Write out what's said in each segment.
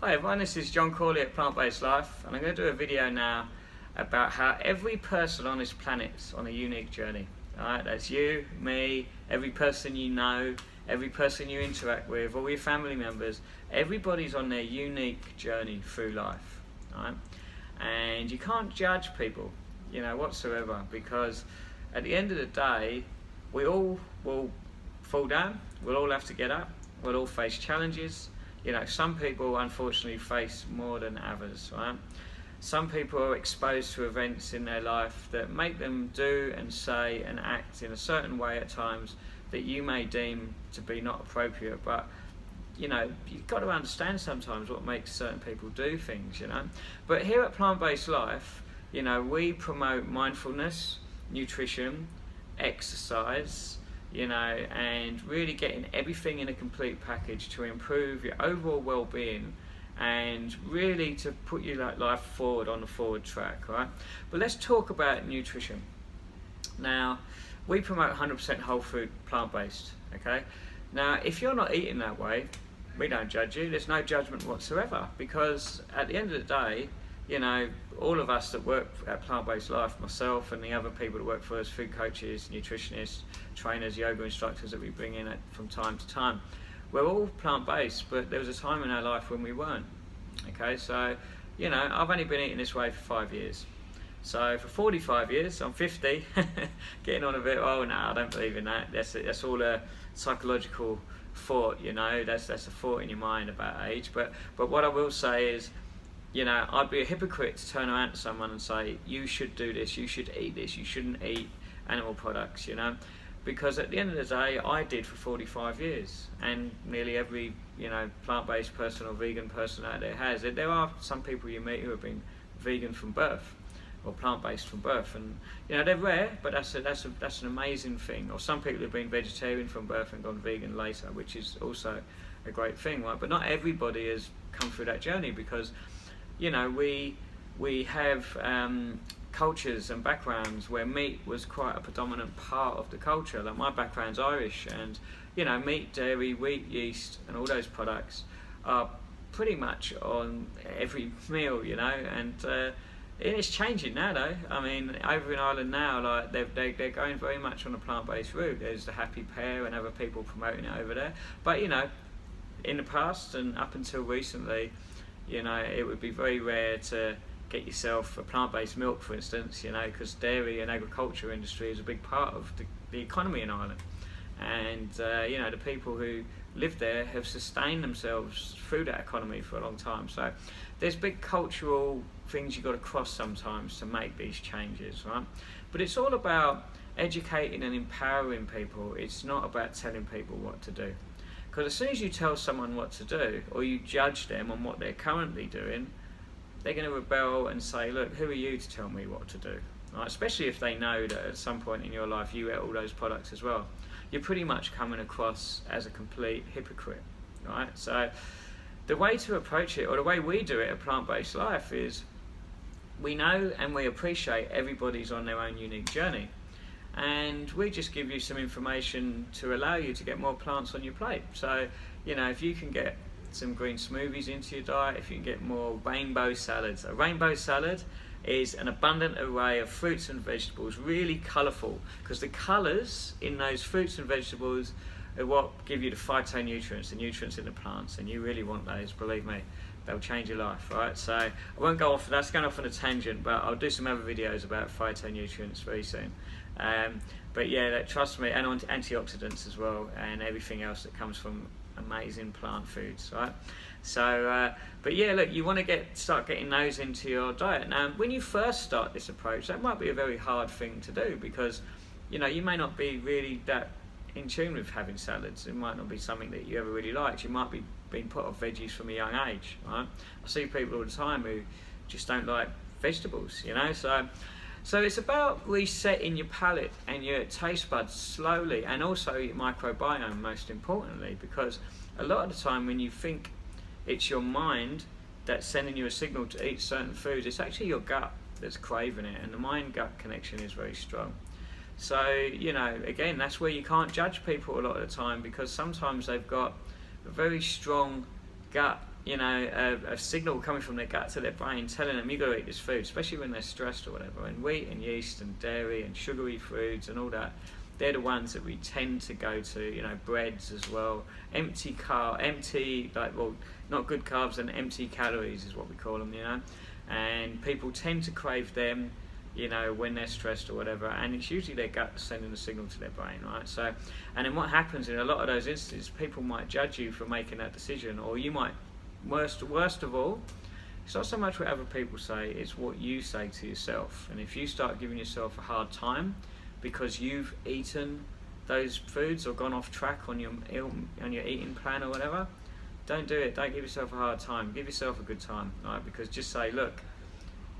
Hi everyone, this is John Corley at Plant Based Life, and I'm going to do a video now about how every person on this planet is on a unique journey. Alright, that's you, me, every person you know, every person you interact with, all your family members. Everybody's on their unique journey through life. Alright? And you can't judge people, whatsoever, because at the end of the day, we all will fall down, we'll all have to get up, we'll all face challenges. Some people unfortunately face more than others, right? Some people are exposed to events in their life that make them do and say and act in a certain way at times that you may deem to be not appropriate, but you've got to understand sometimes what makes certain people do things, But here at Plant Based Life, we promote mindfulness, nutrition, exercise, and really getting everything in a complete package to improve your overall well-being and really to put your life forward on the forward track, right? But let's talk about nutrition. Now, we promote 100% whole food, plant-based, okay? Now, if you're not eating that way, we don't judge you. There's no judgment whatsoever, because at the end of the day, all of us that work at Plant Based Life, myself and the other people that work for us, food coaches, nutritionists, trainers, yoga instructors that we bring in from time to time, we're all plant-based, but there was a time in our life when we weren't. Okay, so, I've only been eating this way for 5 years. So for 45 years, I'm 50, getting on a bit, oh no, I don't believe in that. That's all a psychological thought, that's a thought in your mind about age. But what I will say is, I'd be a hypocrite to turn around to someone and say, you should do this, you should eat this, you shouldn't eat animal products, because at the end of the day, I did for 45 years, and nearly every, plant-based person or vegan person out there has. There are some people you meet who have been vegan from birth, or plant-based from birth, and they're rare, but that's an amazing thing. Or some people have been vegetarian from birth and gone vegan later, which is also a great thing, right? But not everybody has come through that journey, because we have cultures and backgrounds where meat was quite a predominant part of the culture. Like my background's Irish, and meat, dairy, wheat, yeast, and all those products are pretty much on every meal, and it's changing now though. I mean, over in Ireland now, like they're going very much on a plant-based route. There's the Happy Pear and other people promoting it over there. But in the past and up until recently, it would be very rare to get yourself a plant-based milk, for instance, because dairy and agriculture industry is a big part of the economy in Ireland. And, the people who live there have sustained themselves through that economy for a long time. So there's big cultural things you've got to cross sometimes to make these changes, right? But it's all about educating and empowering people. It's not about telling people what to do. Because as soon as you tell someone what to do, or you judge them on what they're currently doing, they're going to rebel and say, look, who are you to tell me what to do? Right? Especially if they know that at some point in your life you ate all those products as well. You're pretty much coming across as a complete hypocrite. Right? So the way to approach it, or the way we do it at Plant Based Life, is we know and we appreciate everybody's on their own unique journey. And we just give you some information to allow you to get more plants on your plate. So, if you can get some green smoothies into your diet, if you can get more rainbow salads. A rainbow salad is an abundant array of fruits and vegetables, really colourful, because the colours in those fruits and vegetables are what give you the phytonutrients, the nutrients in the plants, and you really want those, believe me. They'll change your life, right? So I won't go off, that's going off on a tangent, but I'll do some other videos about phytonutrients very soon. But yeah, trust me, and on antioxidants as well, and everything else that comes from amazing plant foods, right? So, but yeah, look, you want to start getting those into your diet. Now, when you first start this approach, that might be a very hard thing to do, because, you may not be really that in tune with having salads. It might not be something that you ever really liked. You might be being put off veggies from a young age, right? I see people all the time who just don't like vegetables, So it's about resetting your palate and your taste buds slowly, and also your microbiome, most importantly, because a lot of the time when you think it's your mind that's sending you a signal to eat certain foods, it's actually your gut that's craving it, and the mind-gut connection is very strong. So, again, that's where you can't judge people a lot of the time, because sometimes they've got a very strong gut a signal coming from their gut to their brain telling them you've got to eat this food, especially when they're stressed or whatever. And wheat and yeast and dairy and sugary foods and all that, they're the ones that we tend to go to. Breads as well, not good carbs and empty calories is what we call them. And people tend to crave them when they're stressed or whatever, and it's usually their gut sending a signal to their brain, right? So, and then what happens in a lot of those instances, people might judge you for making that decision, or you might, worst of all, it's not so much what other people say, it's what you say to yourself. And if you start giving yourself a hard time because you've eaten those foods or gone off track on your eating plan or whatever, don't do it. Don't give yourself a hard time. Give yourself a good time, right? Because just say, look,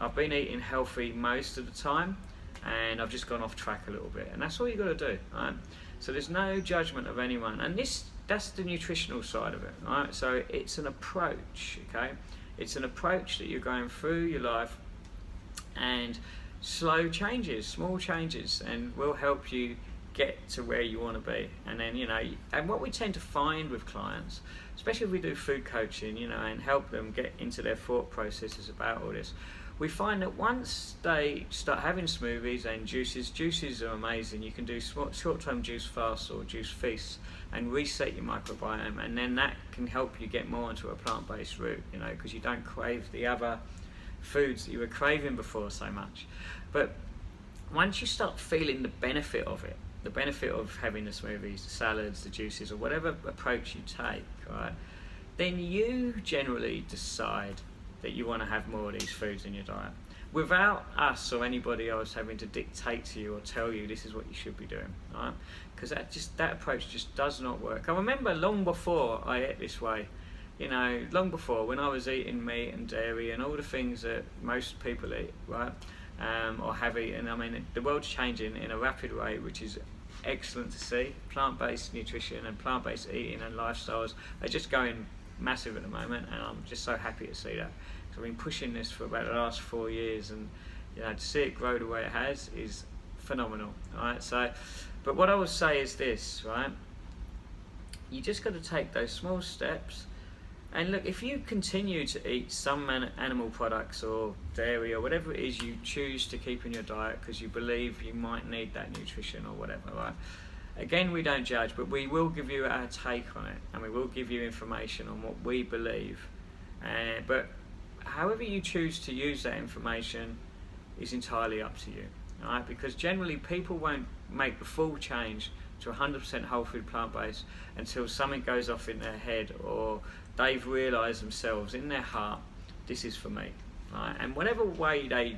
I've been eating healthy most of the time and I've just gone off track a little bit, and that's all you got to do, right? So there's no judgment of anyone, and that's the nutritional side of it, right? So it's an approach, okay? It's an approach that you're going through your life, and slow changes, small changes, and will help you get to where you want to be. And then and what we tend to find with clients, especially if we do food coaching, and help them get into their thought processes about all this, we find that once they start having smoothies and juices are amazing. You can do short-term juice fasts or juice feasts and reset your microbiome, and then that can help you get more into a plant-based route, because you don't crave the other foods that you were craving before so much. But once you start feeling the benefit of it, the benefit of having the smoothies, the salads, the juices, or whatever approach you take, right, then you generally decide that you want to have more of these foods in your diet, without us or anybody else having to dictate to you or tell you this is what you should be doing, right? Because that approach just does not work. I remember long before I ate this way, long before, when I was eating meat and dairy and all the things that most people eat, right, or have eaten. I mean, the world's changing in a rapid rate, which is excellent to see. Plant-based nutrition and plant-based eating and lifestyles are just going massive at the moment, and I'm just so happy to see that. So I've been pushing this for about the last 4 years, and to see it grow the way it has is phenomenal. Right? So, but what I would say is this, right? You just got to take those small steps. And look, if you continue to eat some animal products or dairy or whatever it is you choose to keep in your diet because you believe you might need that nutrition or whatever, right? Again, we don't judge, but we will give you our take on it, and we will give you information on what we believe. But however you choose to use that information is entirely up to you, right? Because generally people won't make the full change to 100% whole food plant-based until something goes off in their head, or they've realised themselves in their heart, this is for me, right? And whatever way they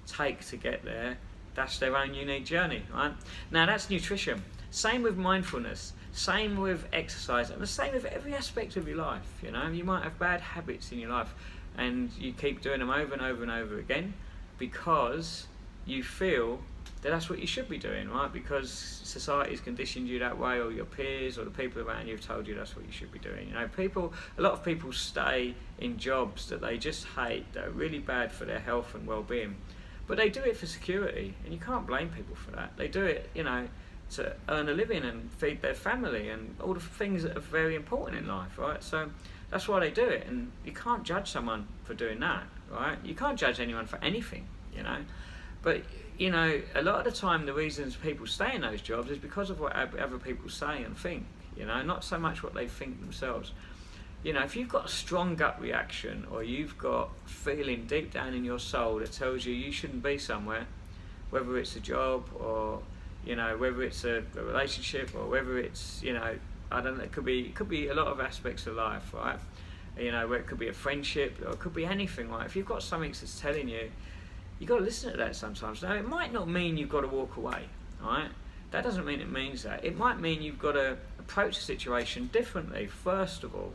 take to get there, that's their own unique journey, right? Now that's nutrition. Same with mindfulness, same with exercise, and the same with every aspect of your life. You might have bad habits in your life, and you keep doing them over and over and over again because you feel that that's what you should be doing, right? Because society's conditioned you that way, or your peers or the people around you have told you that's what you should be doing. A lot of people stay in jobs that they just hate, that are really bad for their health and well-being, but they do it for security, and you can't blame people for that. They do it, to earn a living and feed their family and all the things that are very important in life, right? So that's why they do it, and you can't judge someone for doing that, right? You can't judge anyone for anything, But, a lot of the time the reasons people stay in those jobs is because of what other people say and think, not so much what they think themselves. If you've got a strong gut reaction, or you've got a feeling deep down in your soul that tells you shouldn't be somewhere, whether it's a job or whether it's a relationship, or whether it's, I don't know, it could be a lot of aspects of life, right? Where it could be a friendship, or it could be anything, right? If you've got something that's telling you, you've got to listen to that sometimes. Now, it might not mean you've got to walk away, right? That doesn't mean it means that. It might mean you've got to approach the situation differently, first of all,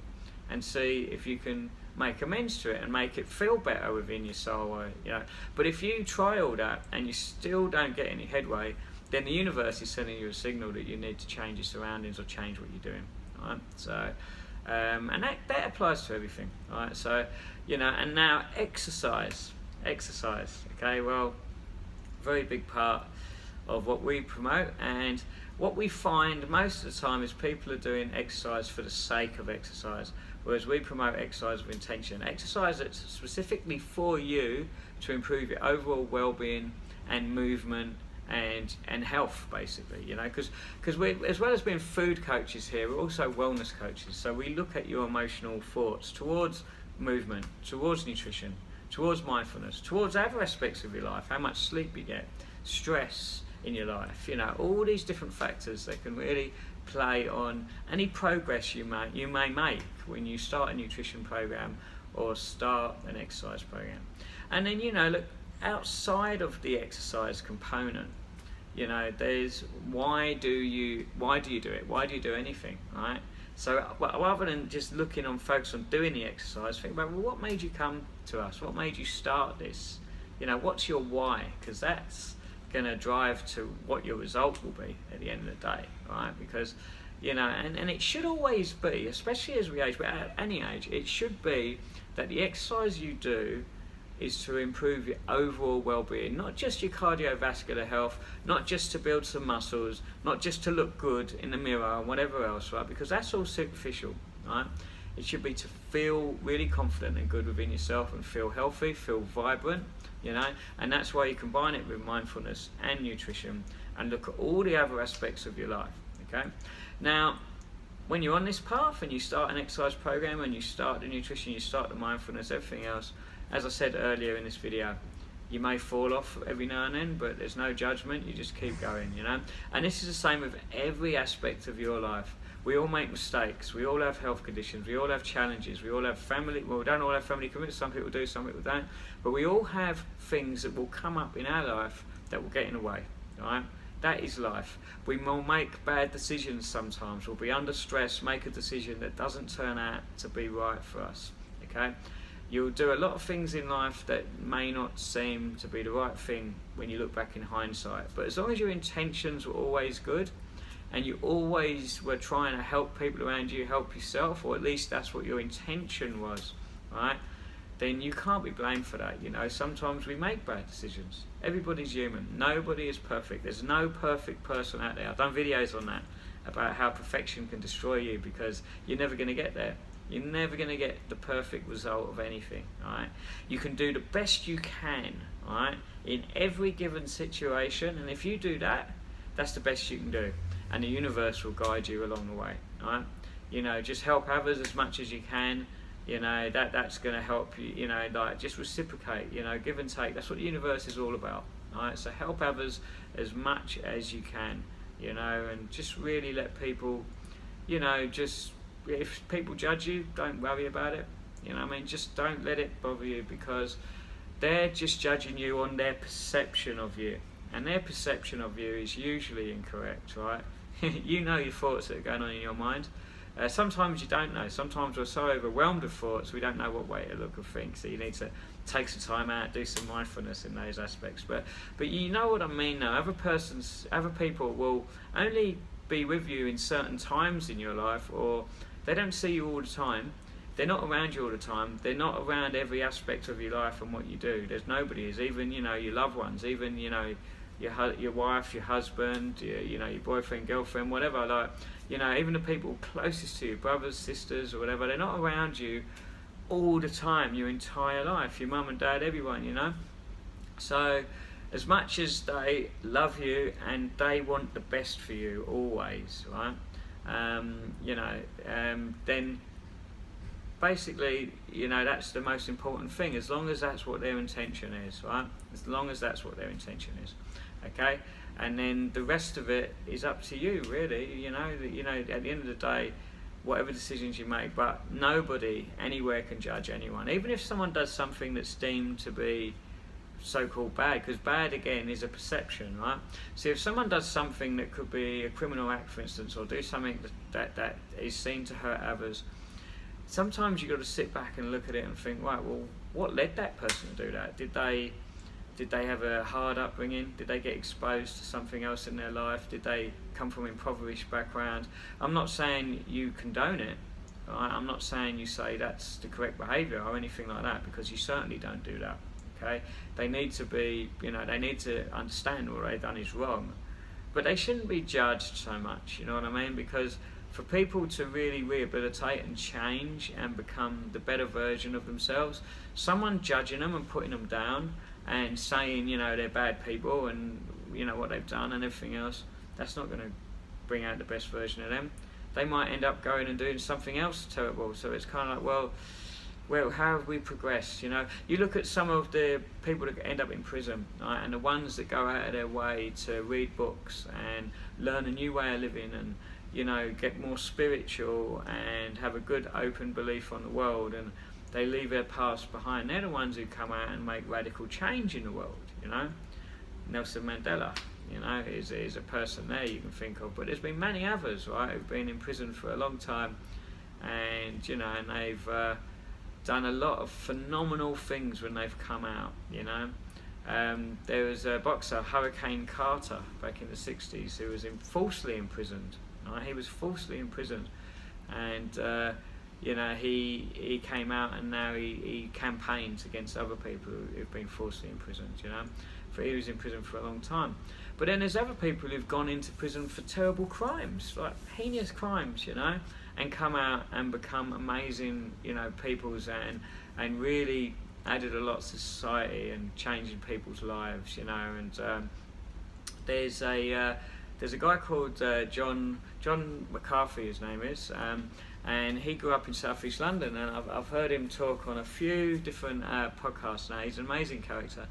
and see if you can make amends to it and make it feel better within your soul, But if you try all that and you still don't get any headway, then the universe is sending you a signal that you need to change your surroundings or change what you're doing, right? So, and that applies to everything, right? So, and now exercise, okay? Well, very big part of what we promote, and what we find most of the time is people are doing exercise for the sake of exercise, whereas we promote exercise with intention. Exercise that's specifically for you to improve your overall well-being and movement and health, basically, you know, because we, as well as being food coaches here, we're also wellness coaches. So we look at your emotional thoughts towards movement, towards nutrition, towards mindfulness, towards other aspects of your life, how much sleep you get, stress in your life, you know, all these different factors that can really play on any progress you may make when you start a nutrition program or start an exercise program. And then, you know, look, outside of the exercise component, you know, there's why do you do it? Why do you do anything, right? So rather than just looking on focus on doing the exercise, think about, well, what made you come to us? What made you start this? You know, what's your why? Because that's going to drive to what your result will be at the end of the day, right? Because, you know, and it should always be, especially as we age, but at any age, it should be that the exercise you do is to improve your overall well-being, not just your cardiovascular health, not just to build some muscles, not just to look good in the mirror and whatever else, right? Because that's all superficial, right? It should be to feel really confident and good within yourself and feel healthy, feel vibrant, you know, and that's why you combine it with mindfulness and nutrition and look at all the other aspects of your life, okay? Now, when you're on this path and you start an exercise program and you start the nutrition, you start the mindfulness, everything else, as I said earlier in this video, you may fall off every now and then, but there's no judgment, you just keep going, you know? And this is the same with every aspect of your life. We all make mistakes, we all have health conditions, we all have challenges, we all have family, well, we don't all have family commitments, some people do, some people don't, but we all have things that will come up in our life that will get in the way, right? That is life. We will make bad decisions sometimes, we'll be under stress, make a decision that doesn't turn out to be right for us, okay? You'll do a lot of things in life that may not seem to be the right thing when you look back in hindsight. But as long as your intentions were always good and you always were trying to help people around you, help yourself, or at least that's what your intention was, right? Then you can't be blamed for that, you know. Sometimes we make bad decisions. Everybody's human. Nobody is perfect. There's no perfect person out there. I've done videos on that, about how perfection can destroy you because you're never going to get there. You're never going to get the perfect result of anything, right? You can do the best you can, right, in every given situation, and if you do that, that's the best you can do, and the universe will guide you along the way, right? You know, just help others as much as you can, you know, that's going to help you, you know, like just reciprocate, you know, give and take. That's what the universe is all about, right? So help others as much as you can, you know, and just really let people, you know, just, if people judge you, don't worry about it, you know what I mean? Just don't let it bother you because they're just judging you on their perception of you, and their perception of you is usually incorrect, right? You know your thoughts that are going on in your mind. Sometimes you don't know. Sometimes we're so overwhelmed with thoughts we don't know what way to look or think, so you need to take some time out, do some mindfulness in those aspects. But you know what I mean now. Other people will only be with you in certain times in your life, or they don't see you all the time. They're not around you all the time. They're not around every aspect of your life and what you do. There's nobody is, even, you know, your loved ones, even, you know, your wife, your husband, you know, your boyfriend, girlfriend, whatever. Like, you know, even the people closest to you, brothers, sisters, or whatever, they're not around you all the time, your entire life. Your mum and dad, everyone, you know. So, as much as they love you and they want the best for you always, right? You know, then basically, you know, that's the most important thing, as long as that's what their intention is, right? As long as that's what their intention is, okay? And then the rest of it is up to you, really, you know, at the end of the day, whatever decisions you make, but nobody anywhere can judge anyone, even if someone does something that's deemed to be so-called bad, because bad again is a perception, right? So if someone does something that could be a criminal act, for instance, or do something that is seen to hurt others, sometimes you've got to sit back and look at it and think, right, well, what led that person to do that? Did they have a hard upbringing? Did they get exposed to something else in their life? Did they come from an impoverished background? I'm not saying you condone it, right? I'm not saying you say that's the correct behaviour or anything like that, because you certainly don't do that. Okay, they need to be, you know, they need to understand what they've done is wrong, but they shouldn't be judged so much, you know what I mean? Because for people to really rehabilitate and change and become the better version of themselves, someone judging them and putting them down and saying, you know, they're bad people and, you know, what they've done and everything else, that's not going to bring out the best version of them. They might end up going and doing something else terrible. So it's kind of like, well, how have we progressed? You know, you look at some of the people that end up in prison, right, and the ones that go out of their way to read books and learn a new way of living and, you know, get more spiritual and have a good open belief on the world, and they leave their past behind. They're the ones who come out and make radical change in the world, you know. Nelson Mandela, you know, is a person there you can think of, but there's been many others, right, who've been in prison for a long time, and, you know, and they've done a lot of phenomenal things when they've come out, you know. There was a boxer, Hurricane Carter, back in the 60s, who was falsely imprisoned, right? He was falsely imprisoned, and you know, he came out and now he campaigns against other people who've been falsely imprisoned, you know. He was in prison for a long time. But then there's other people who've gone into prison for terrible crimes, like heinous crimes, you know, and come out and become amazing, you know, peoples, and really added a lot to society and changing people's lives, you know. And there's a guy called John McCarthy, his name is, and he grew up in southeast London, and I've heard him talk on a few different podcasts now. He's an amazing character,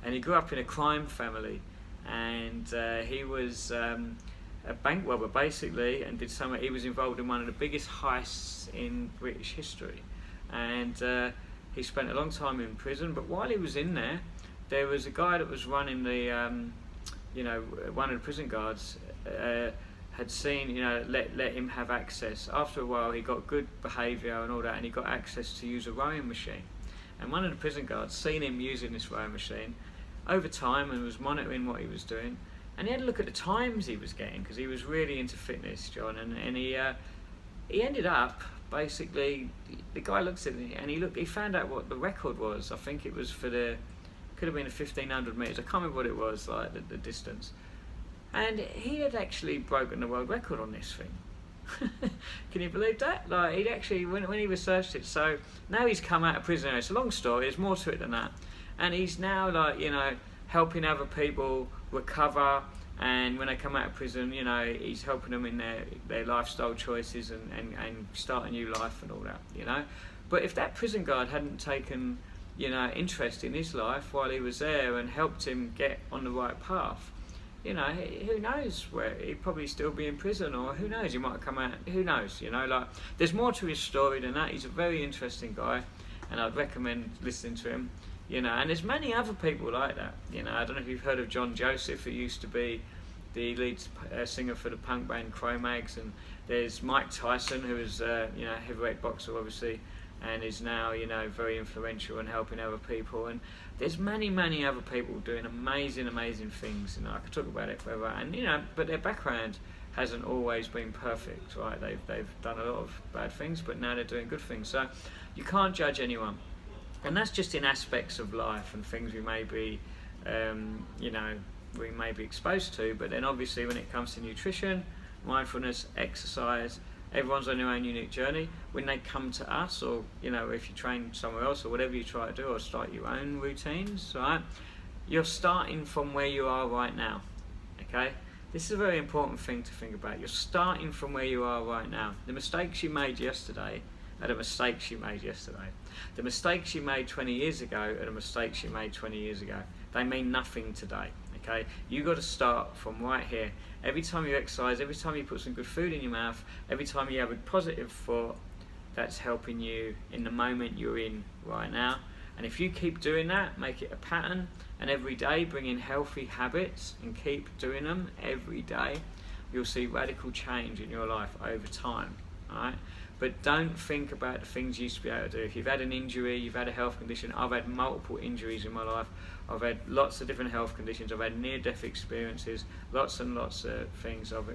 and he grew up in a crime family, and he was a bank robber basically, and he was involved in one of the biggest heists in British history, and he spent a long time in prison. But while he was in there was a guy that was running the you know, one of the prison guards had seen, you know, let him have access. After a while he got good behaviour and all that, and he got access to use a rowing machine, and one of the prison guards seen him using this rowing machine over time and was monitoring what he was doing, and he had a look at the times he was getting, because he was really into fitness, John, and he ended up basically, the guy looks at it and he found out what the record was. I think it was could have been a 1500 metres, I can't remember what it was, like the distance, and he had actually broken the world record on this thing. Can you believe that? Like, he'd actually, when he researched it, so now he's come out of prison. It's a long story, there's more to it than that. And he's now, like, you know, helping other people recover, and when they come out of prison, you know, he's helping them in their lifestyle choices and start a new life and all that, you know. But if that prison guard hadn't taken, you know, interest in his life while he was there and helped him get on the right path, you know, who knows where he'd probably still be in prison, or who knows, he might have come out, who knows, you know. Like, there's more to his story than that. He's a very interesting guy, and I'd recommend listening to him. You know, and there's many other people like that. You know, I don't know if you've heard of John Joseph, who used to be the lead singer for the punk band Cro-Mags, and there's Mike Tyson, who is you know, heavyweight boxer obviously, and is now, you know, very influential and helping other people. And there's many other people doing amazing things. You know, I could talk about it forever. And, you know, but their background hasn't always been perfect, right? They've done a lot of bad things, but now they're doing good things. So you can't judge anyone. And that's just in aspects of life and things we may be, you know, we may be exposed to. But then obviously when it comes to nutrition, mindfulness, exercise, everyone's on their own unique journey. When they come to us, or, you know, if you train somewhere else or whatever you try to do, or start your own routines, right, you're starting from where you are right now, okay? This is a very important thing to think about. You're starting from where you are right now. The mistakes you made yesterday are the mistakes you made yesterday. The mistakes you made 20 years ago are the mistakes you made 20 years ago. They mean nothing today, okay? You got to start from right here. Every time you exercise, every time you put some good food in your mouth, every time you have a positive thought, that's helping you in the moment you're in right now. And if you keep doing that, make it a pattern, and every day bring in healthy habits and keep doing them every day, you'll see radical change in your life over time, all right? But don't think about the things you used to be able to do. If you've had an injury, you've had a health condition. I've had multiple injuries in my life. I've had lots of different health conditions. I've had near-death experiences, lots and lots of things I've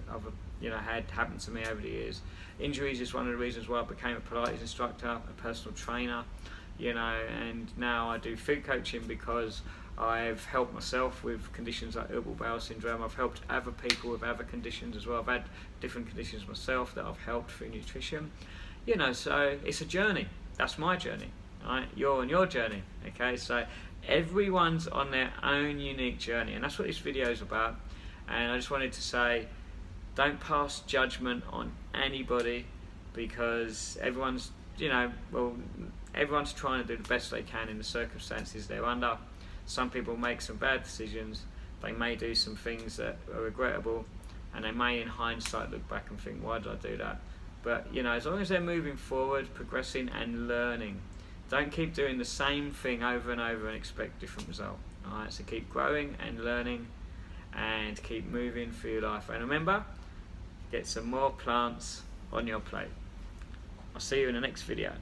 you know, had happen to me over the years. Injuries is one of the reasons why I became a Pilates instructor, a personal trainer. and now I do food coaching because I've helped myself with conditions like irritable bowel syndrome. I've helped other people with other conditions as well. I've had different conditions myself that I've helped through nutrition. So it's a journey. That's my journey, right? You're on your journey, okay? So everyone's on their own unique journey, and that's what this video is about. And I just wanted to say, don't pass judgment on anybody, because everyone's trying to do the best they can in the circumstances they're under. Some people make some bad decisions. They may do some things that are regrettable, and they may in hindsight look back and think, why did I do that? But as long as they're moving forward, progressing and learning, don't keep doing the same thing over and over and expect different result. Alright, so keep growing and learning and keep moving through your life. And remember, get some more plants on your plate. I'll see you in the next video.